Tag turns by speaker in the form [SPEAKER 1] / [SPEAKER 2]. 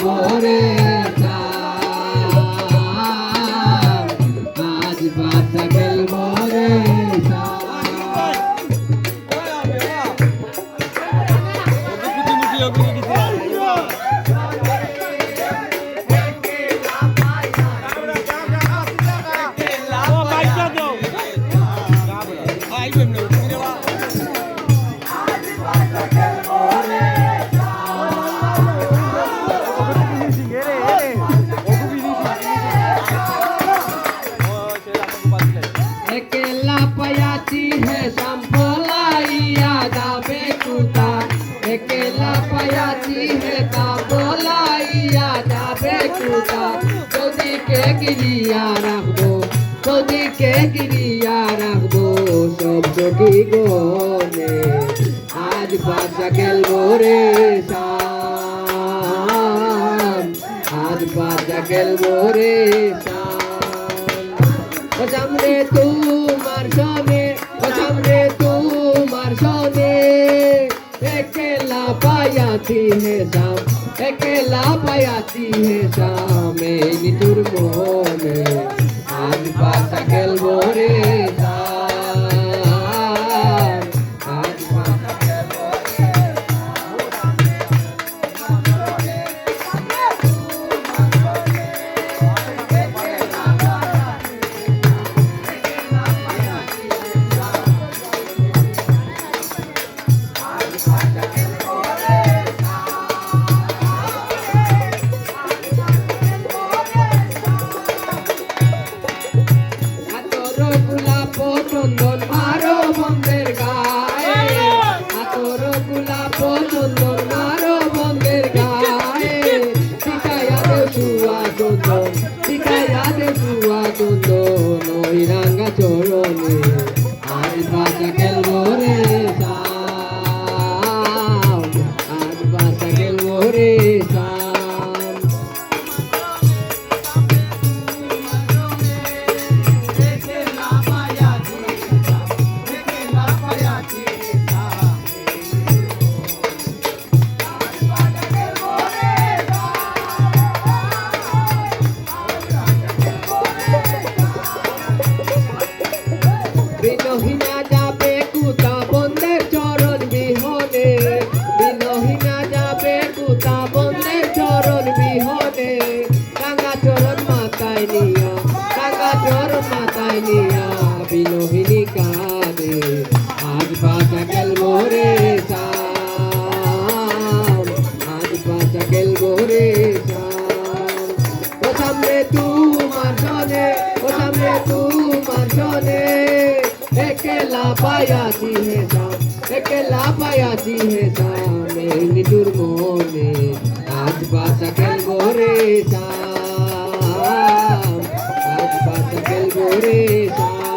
[SPEAKER 1] ভোরে আজ বাচ্চা গেল ভোরে अकेला पयाची है संभलाइया जाबे कुता अकेला पयाची है संभलाइया जाबे कुता যদি কে গিরিয়া রাখবো যদি কে গিরিয়া রাখবো সব যোগী গনে আজ বাচ্চা গেল রে শাম আজ বাচ্চা গেল রে সামনে তোমার সনে সামনে তোমার সনে अकेला पायाती है शाम अकेला पायाती है शाम निटुर मोने आज बासा गेल मोरे आज बासा गेल मोरे চন্দন মারো বন্ধের গায়ে আতর গোলাপ চন্দন মারো বন্ধের গায়ে শিখাইয়া দে সুয়া চন্দন শিখাইয়া দে সুয়া চন্দন ওই রাঙ্গা চরণে আজ বাসা গেল রে শাম আজ বাসা গেল রে শাম বিনহিনা যাবে কুতা বন্ধের চরণ বিহনে বিনহিনা যাবে কুতা বন্ধের চরণ বিহনে রাঙা চরণ মাথায় নিয়া রাঙা চরণ মাথায় নিয়া বিনহিনী কাঁদে আজ বাঁচা গেল রে শাম আজ বাঁচা গেল রে শাম ও সামনে তোমার সনে ও সামনে তোমার সনে अकेला पायाती है शाम अकेला पायाती है शाम निटुर मोने आज बासा गेल गोरे शाम आज बासा गेल गोरे शाम